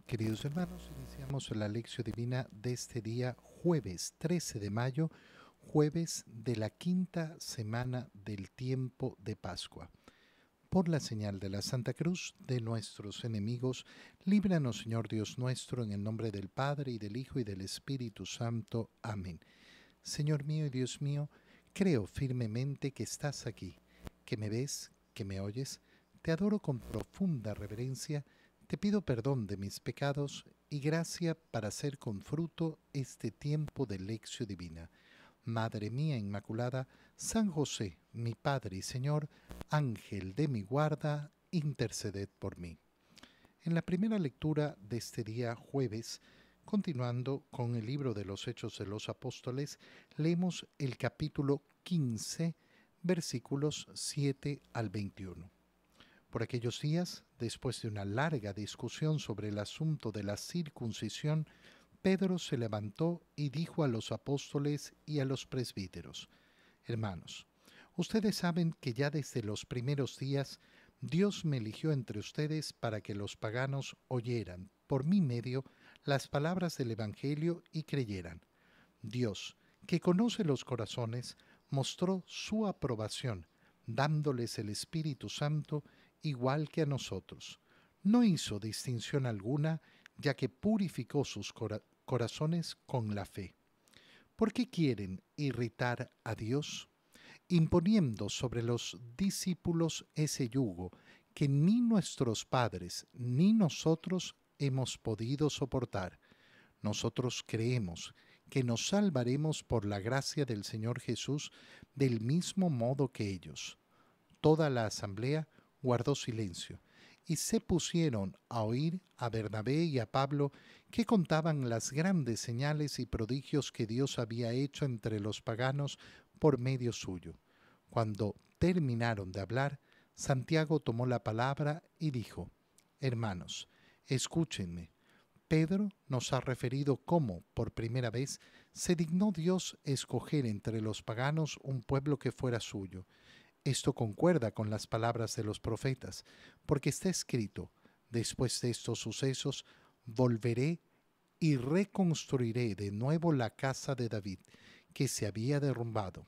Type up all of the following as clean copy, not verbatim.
Queridos hermanos, iniciamos la lección divina de este día, jueves 13 de mayo, jueves de la quinta semana del tiempo de Pascua. Por la señal de la Santa Cruz de nuestros enemigos, líbranos, Señor Dios nuestro, en el nombre del Padre, y del Hijo, y del Espíritu Santo. Amén. Señor mío y Dios mío, creo firmemente que estás aquí, que me ves, que me oyes. Te adoro con profunda reverencia, te pido perdón de mis pecados y gracia para hacer con fruto este tiempo de lección divina. Madre mía Inmaculada, San José, mi Padre y Señor, Ángel de mi guarda, interceded por mí. En la primera lectura de este día jueves, continuando con el libro de los Hechos de los Apóstoles, leemos el capítulo 15, versículos 7 al 21. Por aquellos días, después de una larga discusión sobre el asunto de la circuncisión, Pedro se levantó y dijo a los apóstoles y a los presbíteros: Hermanos, ustedes saben que ya desde los primeros días Dios me eligió entre ustedes para que los paganos oyeran por mi medio las palabras del Evangelio y creyeran. Dios, que conoce los corazones, mostró su aprobación, dándoles el Espíritu Santo igual que a nosotros. No hizo distinción alguna, ya que purificó sus corazones con la fe. ¿Por qué quieren irritar a Dios? Imponiendo sobre los discípulos ese yugo que ni nuestros padres ni nosotros hemos podido soportar. Nosotros creemos que nos salvaremos por la gracia del Señor Jesús del mismo modo que ellos. Toda la asamblea guardó silencio y se pusieron a oír a Bernabé y a Pablo, que contaban las grandes señales y prodigios que Dios había hecho entre los paganos por medio suyo. Cuando terminaron de hablar, Santiago tomó la palabra y dijo: Hermanos, escúchenme. Pedro nos ha referido cómo, por primera vez, se dignó Dios escoger entre los paganos un pueblo que fuera suyo. Esto concuerda con las palabras de los profetas, porque está escrito: después de estos sucesos, volveré y reconstruiré de nuevo la casa de David, que se había derrumbado.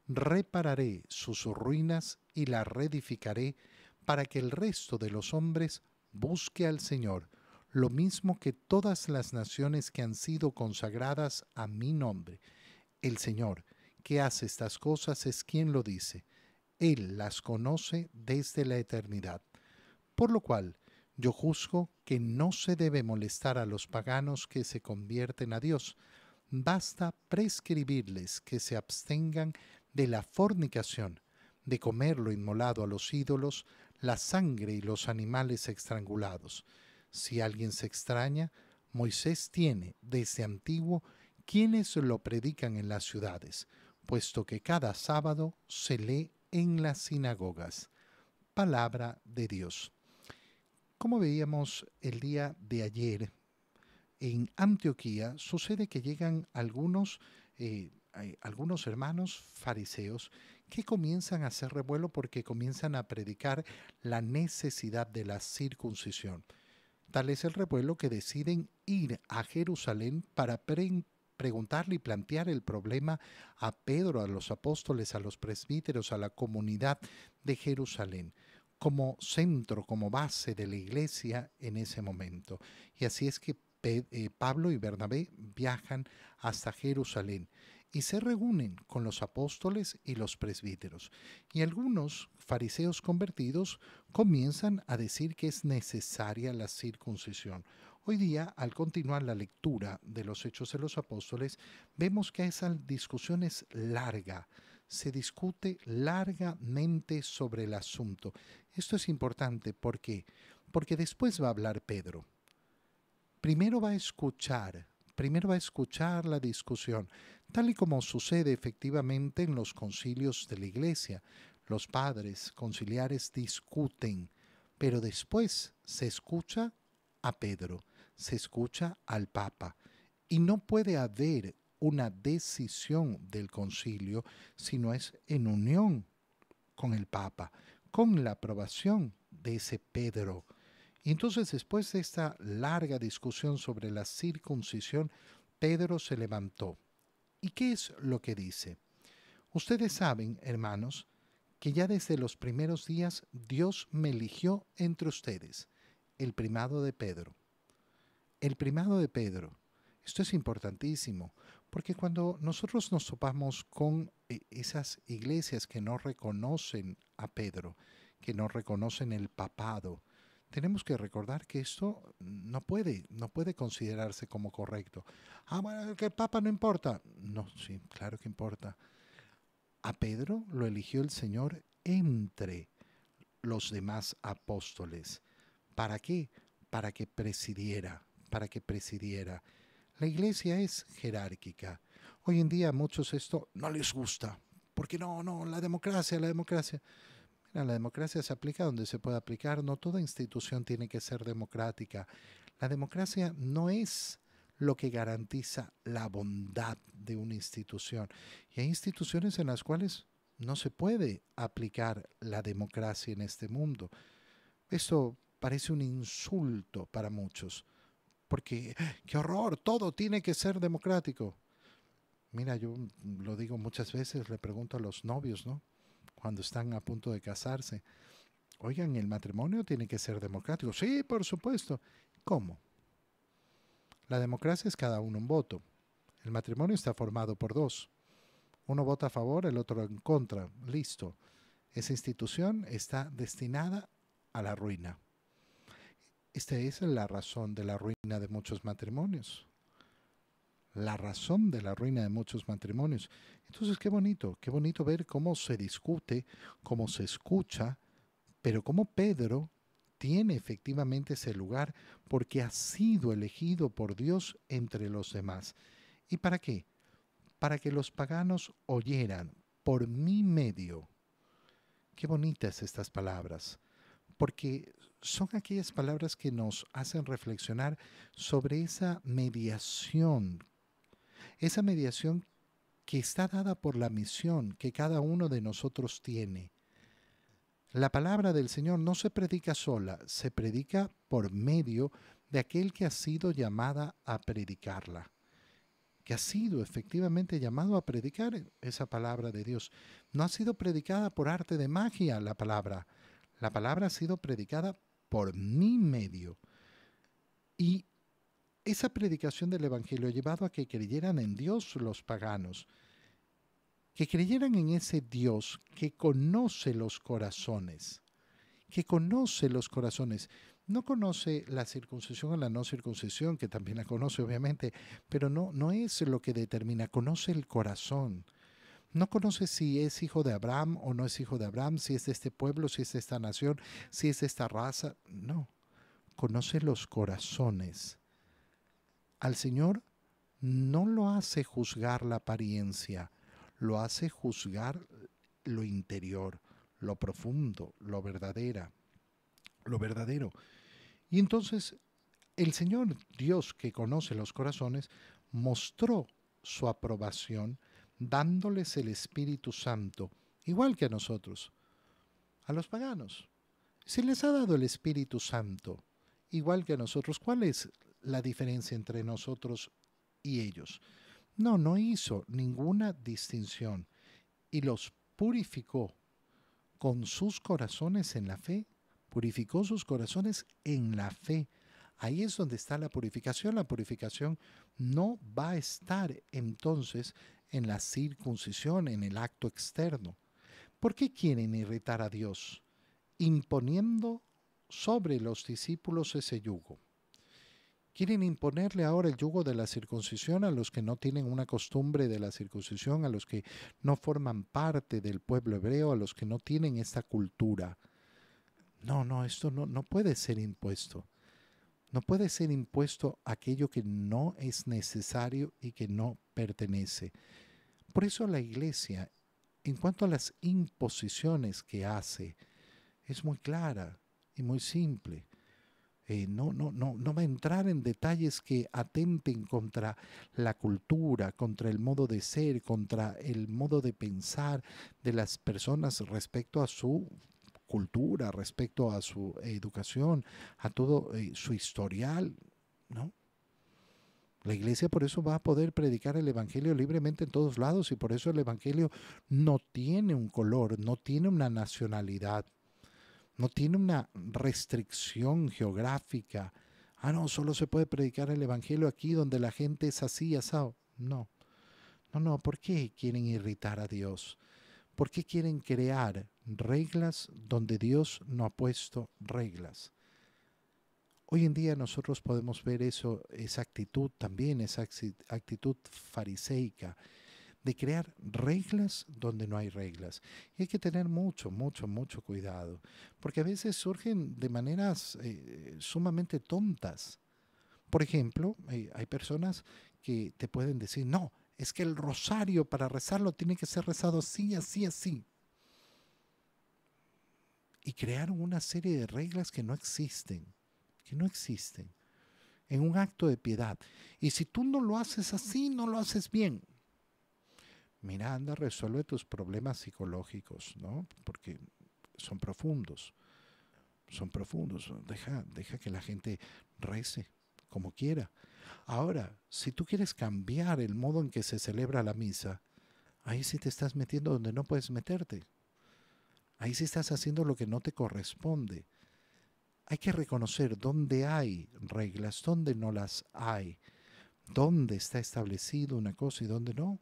Repararé sus ruinas y la reedificaré, para que el resto de los hombres busque al Señor, lo mismo que todas las naciones que han sido consagradas a mi nombre. El Señor, que hace estas cosas, es quien lo dice. Él las conoce desde la eternidad. Por lo cual, yo juzgo que no se debe molestar a los paganos que se convierten a Dios. Basta prescribirles que se abstengan de la fornicación, de comer lo inmolado a los ídolos, la sangre y los animales estrangulados. Si alguien se extraña, Moisés tiene desde antiguo quienes lo predican en las ciudades, puesto que cada sábado se lee en las sinagogas. Palabra de Dios. Como veíamos el día de ayer, en Antioquía sucede que llegan algunos hermanos fariseos que comienzan a hacer revuelo porque comienzan a predicar la necesidad de la circuncisión. Tal es el revuelo que deciden ir a Jerusalén para preguntarle y plantear el problema a Pedro, a los apóstoles, a los presbíteros, a la comunidad de Jerusalén, como centro, como base de la iglesia en ese momento. Y así es que Pablo y Bernabé viajan hasta Jerusalén y se reúnen con los apóstoles y los presbíteros. Y algunos fariseos convertidos comienzan a decir que es necesaria la circuncisión. Hoy día, al continuar la lectura de los Hechos de los Apóstoles, vemos que esa discusión es larga. Se discute largamente sobre el asunto. Esto es importante, ¿por qué? Porque después va a hablar Pedro. Primero va a escuchar la discusión, tal y como sucede efectivamente en los concilios de la iglesia. Los padres conciliares discuten, pero después se escucha a Pedro, se escucha al Papa, y no puede haber una decisión del concilio si no es en unión con el Papa, con la aprobación de ese Pedro. Y entonces, después de esta larga discusión sobre la circuncisión, Pedro se levantó. ¿Y qué es lo que dice? Ustedes saben, hermanos, que ya desde los primeros días Dios me eligió entre ustedes, el primado de Pedro. El primado de Pedro. Esto es importantísimo, porque cuando nosotros nos topamos con esas iglesias que no reconocen a Pedro, que no reconocen el papado, tenemos que recordar que esto no puede considerarse como correcto. Ah, bueno, que el papa no importa. No, sí, claro que importa. A Pedro lo eligió el Señor entre los demás apóstoles. ¿Para qué? Para que presidiera. La iglesia es jerárquica. Hoy en día a muchos esto no les gusta. Porque no, la democracia, la democracia. Mira, la democracia se aplica donde se puede aplicar. No toda institución tiene que ser democrática. La democracia no es lo que garantiza la bondad de una institución. Y hay instituciones en las cuales no se puede aplicar la democracia en este mundo. Esto parece un insulto para muchos, porque qué horror, todo tiene que ser democrático. Mira, yo lo digo muchas veces, le pregunto a los novios, ¿no? Cuando están a punto de casarse, oigan, ¿el matrimonio tiene que ser democrático? Sí, por supuesto. ¿Cómo? La democracia es cada uno un voto. El matrimonio está formado por dos. Uno vota a favor, el otro en contra. Listo. Esa institución está destinada a la ruina. Esta es la razón de la ruina de muchos matrimonios. La razón de la ruina de muchos matrimonios. Entonces, qué bonito ver cómo se discute, cómo se escucha, pero cómo Pedro tiene efectivamente ese lugar porque ha sido elegido por Dios entre los demás. ¿Y para qué? Para que los paganos oyeran por mi medio. Qué bonitas estas palabras, porque son aquellas palabras que nos hacen reflexionar sobre esa mediación que está dada por la misión que cada uno de nosotros tiene. La palabra del Señor no se predica sola, se predica por medio de aquel que ha sido llamada a predicarla, que ha sido efectivamente llamado a predicar esa palabra de Dios. No ha sido predicada por arte de magia la palabra. La palabra ha sido predicada por mi medio. Y esa predicación del Evangelio ha llevado a que creyeran en Dios los paganos, que creyeran en ese Dios que conoce los corazones, que conoce los corazones. No conoce la circuncisión o la no circuncisión, que también la conoce obviamente, pero no es lo que determina, conoce el corazón. No conoce si es hijo de Abraham o no es hijo de Abraham, si es de este pueblo, si es de esta nación, si es de esta raza. No, conoce los corazones. Al Señor no lo hace juzgar la apariencia, lo hace juzgar lo interior, lo profundo, lo verdadero. Y entonces el Señor Dios que conoce los corazones mostró su aprobación dándoles el Espíritu Santo, igual que a nosotros, a los paganos. Se les ha dado el Espíritu Santo, igual que a nosotros. ¿Cuál es la diferencia entre nosotros y ellos? No hizo ninguna distinción y los purificó con sus corazones en la fe. Purificó sus corazones en la fe. Ahí es donde está la purificación. La purificación no va a estar entonces en la circuncisión, en el acto externo. ¿Por qué quieren irritar a Dios? Imponiendo sobre los discípulos ese yugo. Quieren imponerle ahora el yugo de la circuncisión a los que no tienen una costumbre de la circuncisión, a los que no forman parte del pueblo hebreo, a los que no tienen esta cultura. No, esto no puede ser impuesto. No puede ser impuesto aquello que no es necesario y que no pertenece. Por eso la Iglesia, en cuanto a las imposiciones que hace, es muy clara y muy simple. No va a entrar en detalles que atenten contra la cultura, contra el modo de ser, contra el modo de pensar de las personas respecto a su cultura, respecto a su educación, a todo su historial, ¿no? La iglesia por eso va a poder predicar el evangelio libremente en todos lados y por eso el evangelio no tiene un color, no tiene una nacionalidad, no tiene una restricción geográfica. Ah, no, solo se puede predicar el evangelio aquí donde la gente es así, asado. No, no, ¿por qué quieren irritar a Dios? ¿Por qué quieren crear reglas donde Dios no ha puesto reglas? Hoy en día nosotros podemos ver eso, esa actitud también, esa actitud fariseica, de crear reglas donde no hay reglas. Y hay que tener mucho cuidado, porque a veces surgen de maneras sumamente tontas. Por ejemplo, hay personas que te pueden decir, no, es que el rosario para rezarlo tiene que ser rezado así, así, así. Y crearon una serie de reglas que no existen, en un acto de piedad. Y si tú no lo haces así, no lo haces bien. Mira, anda, resuelve tus problemas psicológicos, ¿no? Porque son profundos, son profundos. Deja que la gente rece como quiera. Ahora, si tú quieres cambiar el modo en que se celebra la misa, ahí sí te estás metiendo donde no puedes meterte. Ahí sí estás haciendo lo que no te corresponde. Hay que reconocer dónde hay reglas, dónde no las hay, dónde está establecido una cosa y dónde no.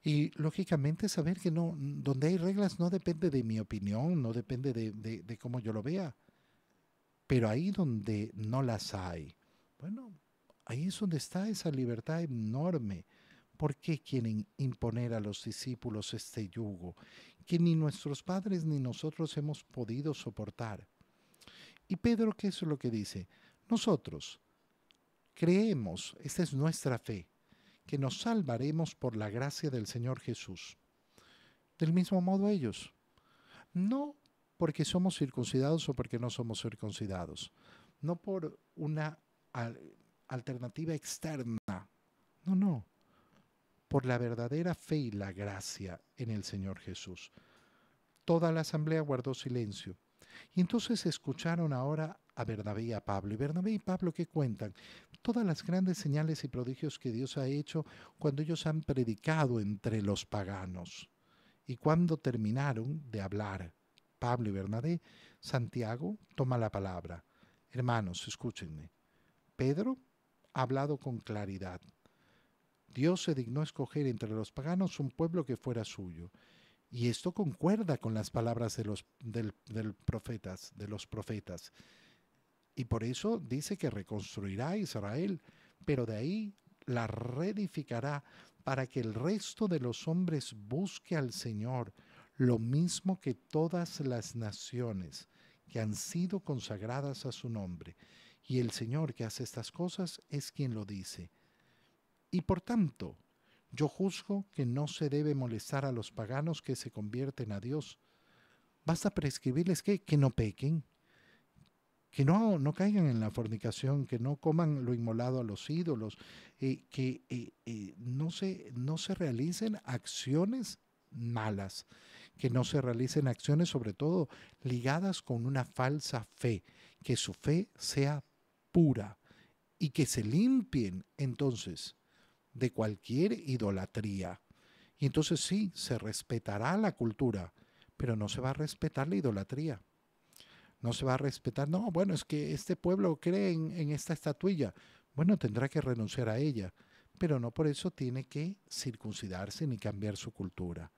Y lógicamente saber que no, donde hay reglas no depende de mi opinión, no depende de cómo yo lo vea, pero ahí donde no las hay, bueno, ahí es donde está esa libertad enorme. ¿Por qué quieren imponer a los discípulos este yugo que ni nuestros padres ni nosotros hemos podido soportar? Y Pedro, ¿qué es lo que dice? Nosotros creemos, esta es nuestra fe, que nos salvaremos por la gracia del Señor Jesús. Del mismo modo ellos, no porque somos circuncidados o porque no somos circuncidados, no por una alternativa externa, no, por la verdadera fe y la gracia en el Señor Jesús. Toda la asamblea guardó silencio. Y entonces escucharon ahora a Bernabé y a Pablo. Y Bernabé y Pablo, ¿qué cuentan? Todas las grandes señales y prodigios que Dios ha hecho cuando ellos han predicado entre los paganos. Y cuando terminaron de hablar Pablo y Bernabé, Santiago toma la palabra. Hermanos, escúchenme. Pedro ha hablado con claridad. Dios se dignó escoger entre los paganos un pueblo que fuera suyo. Y esto concuerda con las palabras de los profetas. Y por eso dice que reconstruirá Israel, pero de ahí la reedificará para que el resto de los hombres busque al Señor, lo mismo que todas las naciones que han sido consagradas a su nombre. Y el Señor que hace estas cosas es quien lo dice. Y por tanto, yo juzgo que no se debe molestar a los paganos que se convierten a Dios. Basta prescribirles que no pequen, que no caigan en la fornicación, que no coman lo inmolado a los ídolos, que no se realicen acciones malas, que no se realicen acciones sobre todo ligadas con una falsa fe, que su fe sea pura y que se limpien entonces de cualquier idolatría. Y entonces sí, se respetará la cultura, pero no se va a respetar la idolatría. No se va a respetar, no, bueno, es que este pueblo cree en esta estatuilla. Bueno, tendrá que renunciar a ella, pero no por eso tiene que circuncidarse ni cambiar su cultura.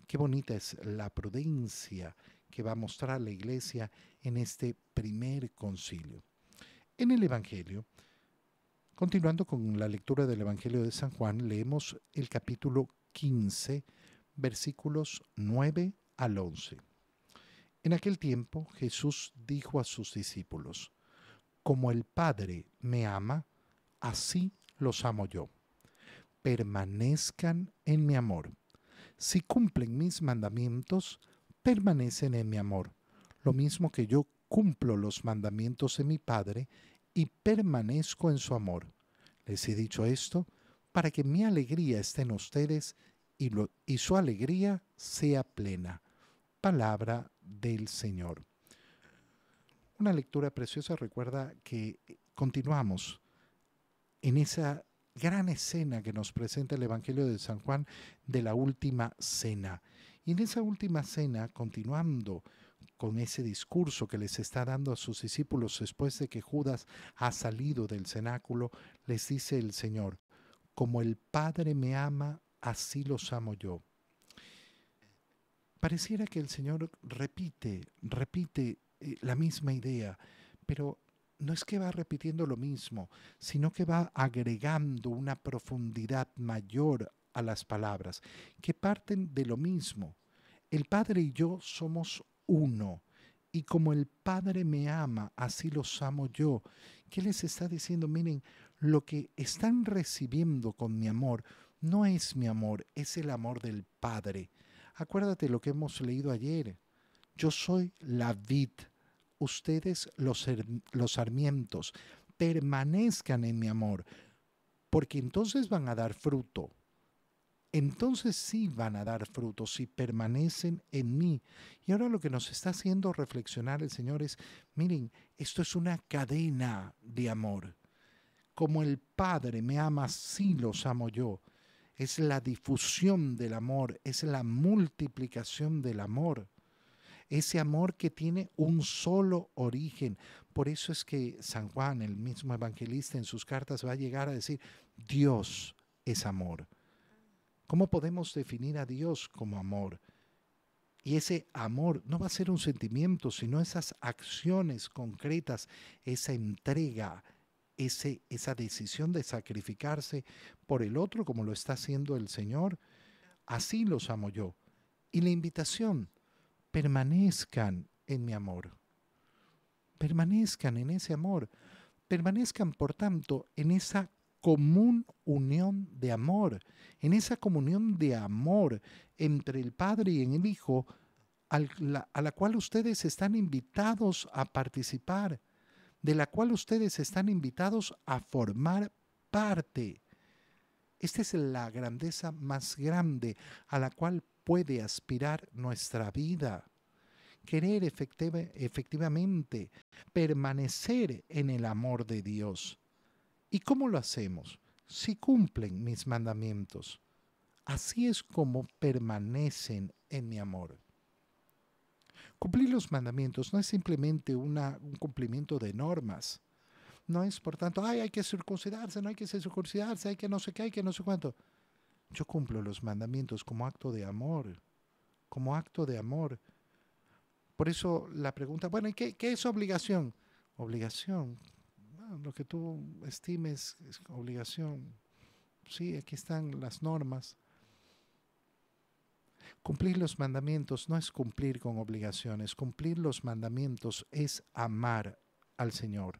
Qué bonita es la prudencia que va a mostrar la iglesia en este primer concilio. En el Evangelio, continuando con la lectura del Evangelio de San Juan, leemos el capítulo 15, versículos 9 al 11. En aquel tiempo Jesús dijo a sus discípulos, como el Padre me ama, así los amo yo. Permanezcan en mi amor. Si cumplen mis mandamientos, permanecen en mi amor, lo mismo que yo cumplo los mandamientos de mi Padre y permanezco en su amor. Les he dicho esto para que mi alegría esté en ustedes y su alegría sea plena. Palabra del Señor. Una lectura preciosa. Recuerda que continuamos en esa gran escena que nos presenta el Evangelio de San Juan de la última cena. Y en esa última cena, continuando con ese discurso que les está dando a sus discípulos después de que Judas ha salido del cenáculo, les dice el Señor: como el Padre me ama, así los amo yo. Pareciera que el Señor repite la misma idea, pero no es que va repitiendo lo mismo, sino que va agregando una profundidad mayor a las palabras, que parten de lo mismo. El Padre y yo somos uno, y como el Padre me ama, así los amo yo. ¿Qué les está diciendo? Miren, lo que están recibiendo con mi amor no es mi amor, es el amor del Padre. Acuérdate lo que hemos leído ayer. Yo soy la vid, ustedes los sarmientos. Permanezcan en mi amor, porque entonces van a dar fruto. Entonces sí van a dar fruto si permanecen en mí. Y ahora lo que nos está haciendo reflexionar el Señor es, miren, esto es una cadena de amor. Como el Padre me ama, así los amo yo. Es la difusión del amor, es la multiplicación del amor. Ese amor que tiene un solo origen. Por eso es que San Juan, el mismo evangelista, en sus cartas va a llegar a decir, Dios es amor. ¿Cómo podemos definir a Dios como amor? Y ese amor no va a ser un sentimiento, sino esas acciones concretas, esa entrega, esa decisión de sacrificarse por el otro, como lo está haciendo el Señor. Así los amo yo. Y la invitación, permanezcan en mi amor. Permanezcan en ese amor. Permanezcan, por tanto, en esa común unión de amor, en esa comunión de amor entre el Padre y el Hijo, a la cual ustedes están invitados a participar, de la cual ustedes están invitados a formar parte. Esta es la grandeza más grande a la cual puede aspirar nuestra vida. Querer efectivamente permanecer en el amor de Dios. ¿Y cómo lo hacemos? Si cumplen mis mandamientos. Así es como permanecen en mi amor. Cumplir los mandamientos no es simplemente un cumplimiento de normas. No es, por tanto, ay, hay que circuncidarse, no hay que circuncidarse, hay que no sé qué, hay que no sé cuánto. Yo cumplo los mandamientos como acto de amor, como acto de amor. Por eso la pregunta, bueno, ¿y qué es obligación? Obligación, bueno, lo que tú estimes es obligación. Sí, aquí están las normas. Cumplir los mandamientos no es cumplir con obligaciones. Cumplir los mandamientos es amar al Señor.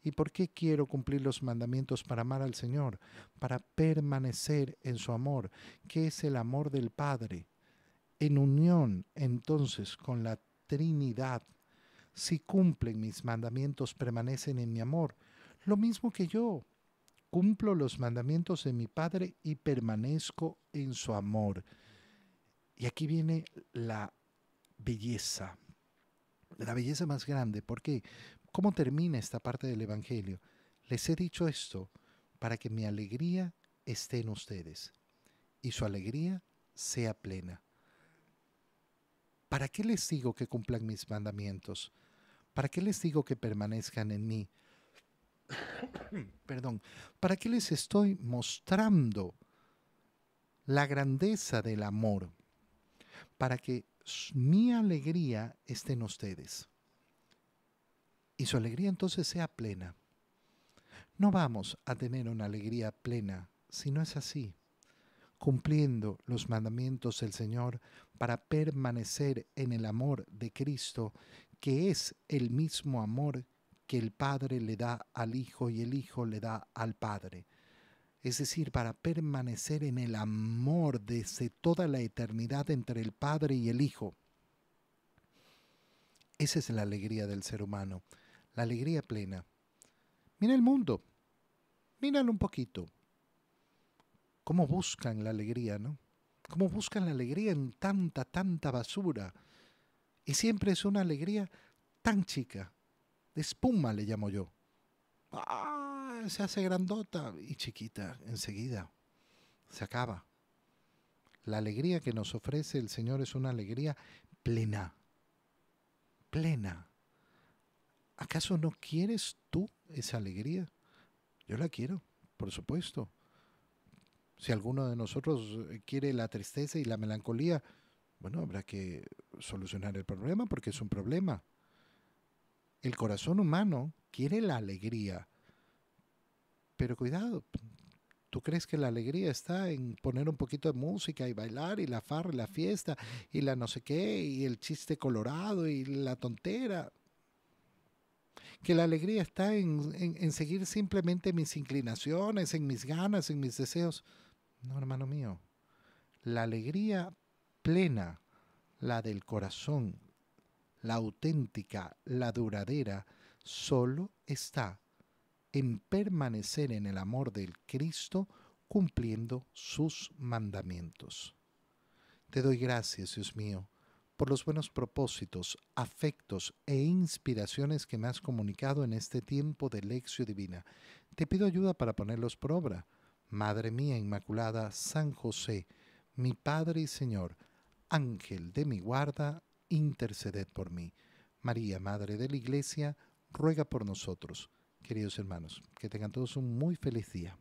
¿Y por qué quiero cumplir los mandamientos para amar al Señor? Para permanecer en su amor, que es el amor del Padre. En unión, entonces, con la Trinidad. Si cumplen mis mandamientos, permanecen en mi amor. Lo mismo que yo. Cumplo los mandamientos de mi Padre y permanezco en su amor. Y aquí viene belleza, la belleza más grande. ¿Por qué? ¿Cómo termina esta parte del Evangelio? Les he dicho esto para que mi alegría esté en ustedes y su alegría sea plena. ¿Para qué les digo que cumplan mis mandamientos? ¿Para qué les digo que permanezcan en mí? Perdón. ¿Para qué les estoy mostrando la grandeza del amor? Para que mi alegría esté en ustedes y su alegría entonces sea plena. No vamos a tener una alegría plena si no es así, cumpliendo los mandamientos del Señor para permanecer en el amor de Cristo, que es el mismo amor que el Padre le da al Hijo y el Hijo le da al Padre. Es decir, para permanecer en el amor desde toda la eternidad entre el Padre y el Hijo. Esa es la alegría del ser humano, la alegría plena. Mira el mundo, míralo un poquito. Cómo buscan la alegría, ¿no? Cómo buscan la alegría en tanta basura. Y siempre es una alegría tan chica, de espuma le llamo yo. Se hace grandota y chiquita enseguida, se acaba. La alegría que nos ofrece el Señor es una alegría plena, plena. ¿Acaso no quieres tú esa alegría? Yo la quiero, por supuesto. Si alguno de nosotros quiere la tristeza y la melancolía, bueno, habrá que solucionar el problema porque es un problema. El corazón humano quiere la alegría, pero cuidado, ¿tú crees que la alegría está en poner un poquito de música y bailar y la farra y la fiesta y la no sé qué y el chiste colorado y la tontera? Que la alegría está en seguir simplemente mis inclinaciones, en mis ganas, en mis deseos. No, hermano mío. La alegría plena, la del corazón, la auténtica, la duradera, solo está en permanecer en el amor del Cristo cumpliendo sus mandamientos. Te doy gracias, Dios mío, por los buenos propósitos, afectos e inspiraciones que me has comunicado en este tiempo de lección divina. Te pido ayuda para ponerlos por obra. Madre mía Inmaculada, San José, mi Padre y Señor, Ángel de mi guarda, interceded por mí. María, Madre de la Iglesia, ruega por nosotros. Queridos hermanos, que tengan todos un muy feliz día.